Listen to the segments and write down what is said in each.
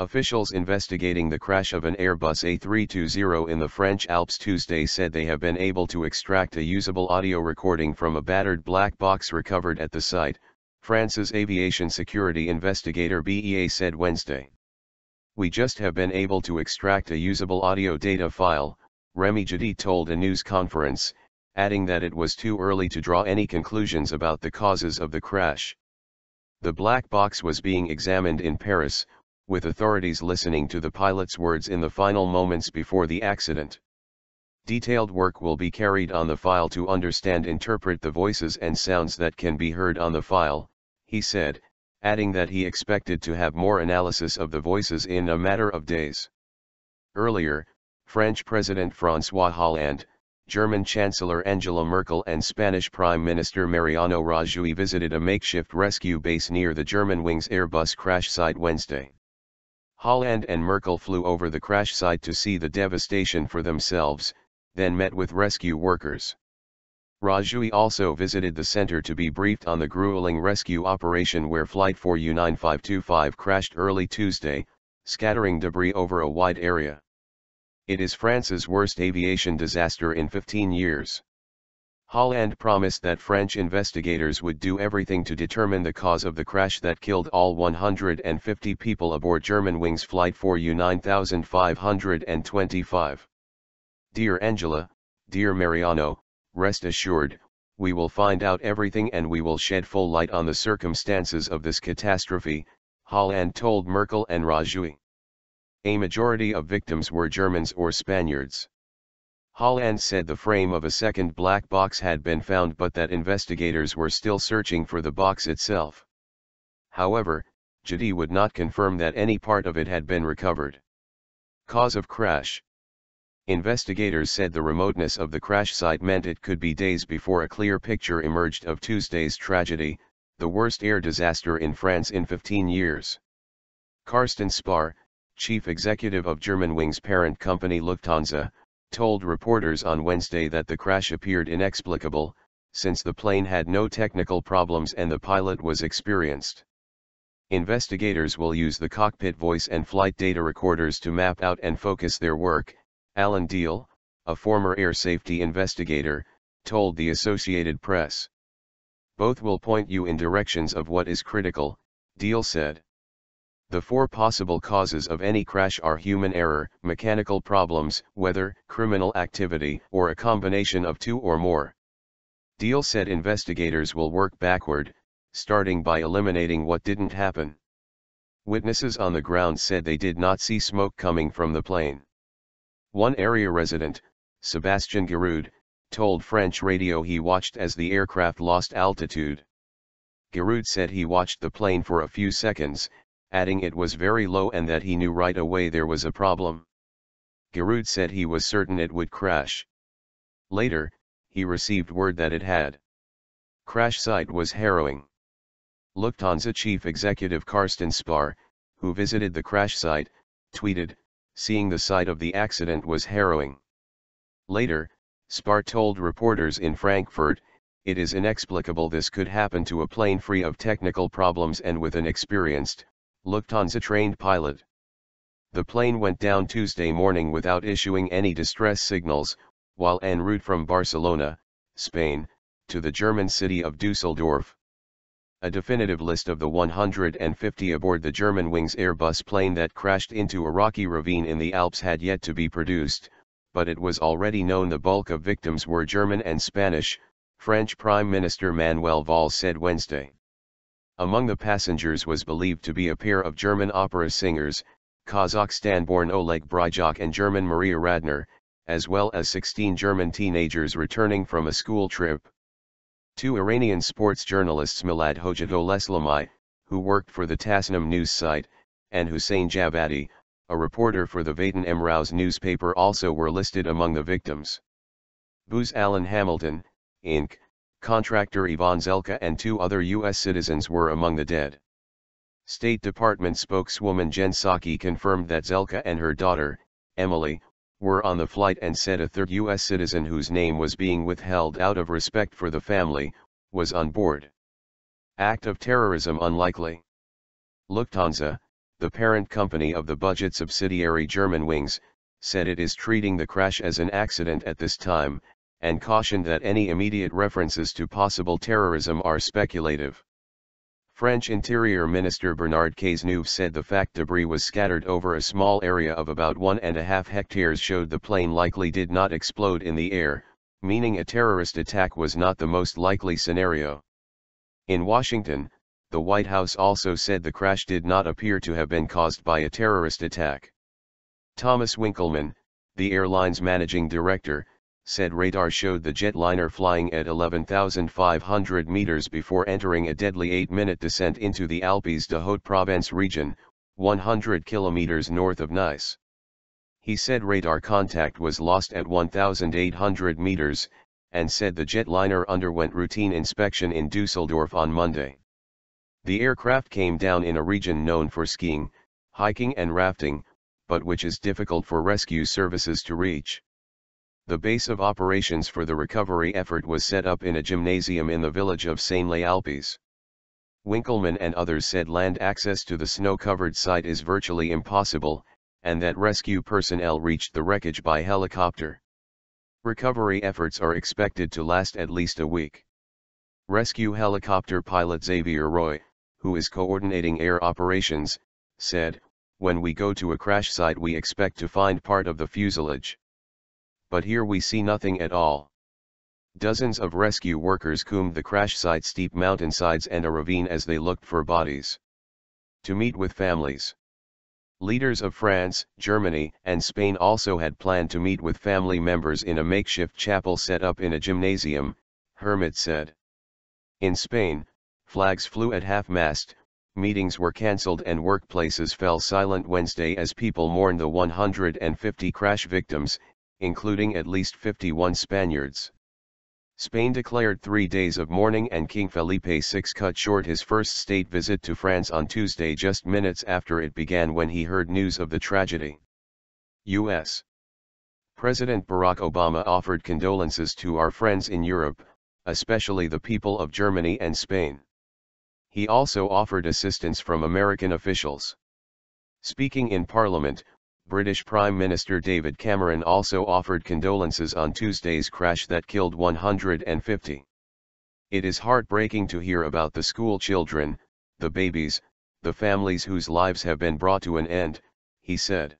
Officials investigating the crash of an Airbus A320 in the French Alps Tuesday said they have been able to extract a usable audio recording from a battered black box recovered at the site, France's aviation security investigator BEA said Wednesday. "We just have been able to extract a usable audio data file," Remi Jouty told a news conference, adding that it was too early to draw any conclusions about the causes of the crash. The black box was being examined in Paris, with authorities listening to the pilot's words in the final moments before the accident. Detailed work will be carried on the file to interpret the voices and sounds that can be heard on the file, he said, adding that he expected to have more analysis of the voices in a matter of days. Earlier, French President Francois Hollande, German Chancellor Angela Merkel and Spanish Prime Minister Mariano Rajoy visited a makeshift rescue base near the Germanwings Airbus crash site Wednesday. Hollande and Merkel flew over the crash site to see the devastation for themselves, then met with rescue workers. Rajoy also visited the center to be briefed on the grueling rescue operation where Flight 4U9525 crashed early Tuesday, scattering debris over a wide area. It is France's worst aviation disaster in 15 years. Hollande promised that French investigators would do everything to determine the cause of the crash that killed all 150 people aboard Germanwings Flight 4U9525. "Dear Angela, dear Mariano, rest assured, we will find out everything and we will shed full light on the circumstances of this catastrophe," Hollande told Merkel and Rajoy. A majority of victims were Germans or Spaniards. Hollande said the frame of a second black box had been found but that investigators were still searching for the box itself. However, Jouty would not confirm that any part of it had been recovered. Cause of crash. Investigators said the remoteness of the crash site meant it could be days before a clear picture emerged of Tuesday's tragedy, the worst air disaster in France in 15 years. Carsten Spohr, chief executive of Germanwings' parent company Lufthansa, told reporters on Wednesday that the crash appeared inexplicable, since the plane had no technical problems and the pilot was experienced. Investigators will use the cockpit voice and flight data recorders to map out and focus their work, Alan Deal, a former air safety investigator, told the Associated Press. "Both will point you in directions of what is critical," Deal said. "The four possible causes of any crash are human error, mechanical problems, weather, criminal activity, or a combination of two or more." Deal said investigators will work backward, starting by eliminating what didn't happen. Witnesses on the ground said they did not see smoke coming from the plane. One area resident, Sébastien Giroud, told French radio he watched as the aircraft lost altitude. Giroud said he watched the plane for a few seconds, adding it was very low and that he knew right away there was a problem. Giroud said he was certain it would crash. Later, he received word that it had. Crash site was harrowing. Lufthansa chief executive Carsten Spohr, who visited the crash site, tweeted, "Seeing the site of the accident was harrowing." Later, Spohr told reporters in Frankfurt, "It is inexplicable this could happen to a plane free of technical problems and with an experienced, Lufthansa-trained pilot." The plane went down Tuesday morning without issuing any distress signals, while en route from Barcelona, Spain, to the German city of Düsseldorf. A definitive list of the 150 aboard the Germanwings Airbus plane that crashed into a rocky ravine in the Alps had yet to be produced, but it was already known the bulk of victims were German and Spanish, French Prime Minister Manuel Valls said Wednesday. Among the passengers was believed to be a pair of German opera singers, Kazakhstan-born Oleg Bryjak and German Maria Radner, as well as 16 German teenagers returning from a school trip. Two Iranian sports journalists Milad Hojadoleslami, who worked for the Tasnim news site, and Hussein Javadi, a reporter for the Vatan Emrouz newspaper also were listed among the victims. Booz Allen Hamilton, Inc., contractor Ivan Zelka and two other U.S. citizens were among the dead. State Department spokeswoman Jen Psaki confirmed that Zelka and her daughter, Emily, were on the flight and said a third U.S. citizen whose name was being withheld out of respect for the family, was on board. Act of terrorism unlikely. Lufthansa, the parent company of the budget subsidiary Germanwings, said it is treating the crash as an accident at this time, and cautioned that any immediate references to possible terrorism are speculative. French Interior Minister Bernard Cazeneuve said the fact debris was scattered over a small area of about 1.5 hectares showed the plane likely did not explode in the air, meaning a terrorist attack was not the most likely scenario. In Washington, the White House also said the crash did not appear to have been caused by a terrorist attack. Thomas Winkelmann, the airline's managing director, said radar showed the jetliner flying at 11,500 meters before entering a deadly 8-minute descent into the Alpes de Haute-Provence region, 100 kilometers north of Nice. He said radar contact was lost at 1,800 meters, and said the jetliner underwent routine inspection in Dusseldorf on Monday. The aircraft came down in a region known for skiing, hiking and rafting, but which is difficult for rescue services to reach. The base of operations for the recovery effort was set up in a gymnasium in the village of Saint-Les-Alpes. Winkelmann and others said land access to the snow-covered site is virtually impossible, and that rescue personnel reached the wreckage by helicopter. Recovery efforts are expected to last at least a week. Rescue helicopter pilot Xavier Roy, who is coordinating air operations, said, "When we go to a crash site we expect to find part of the fuselage. But here we see nothing at all." Dozens of rescue workers combed the crash site's steep mountainsides and a ravine as they looked for bodies. To meet with families. Leaders of France, Germany, and Spain also had planned to meet with family members in a makeshift chapel set up in a gymnasium, Hermit said. In Spain, flags flew at half-mast, meetings were cancelled and workplaces fell silent Wednesday as people mourned the 150 crash victims, including at least 51 Spaniards. Spain declared 3 days of mourning and King Felipe VI cut short his first state visit to France on Tuesday just minutes after it began when he heard news of the tragedy. U.S. President Barack Obama offered condolences to our friends in Europe, especially the people of Germany and Spain. He also offered assistance from American officials. Speaking in Parliament, British Prime Minister David Cameron also offered condolences on Tuesday's crash that killed 150. "It is heartbreaking to hear about the school children, the babies, the families whose lives have been brought to an end," he said.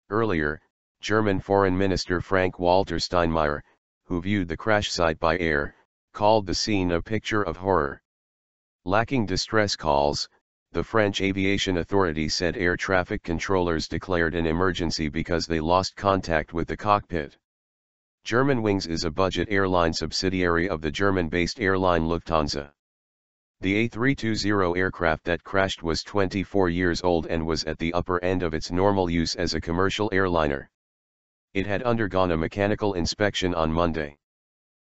Earlier, German Foreign Minister Frank-Walter Steinmeier, who viewed the crash site by air, called the scene a picture of horror. Lacking distress calls, the French Aviation Authority said air traffic controllers declared an emergency because they lost contact with the cockpit. Germanwings is a budget airline subsidiary of the German-based airline Lufthansa. The A320 aircraft that crashed was 24 years old and was at the upper end of its normal use as a commercial airliner. It had undergone a mechanical inspection on Monday.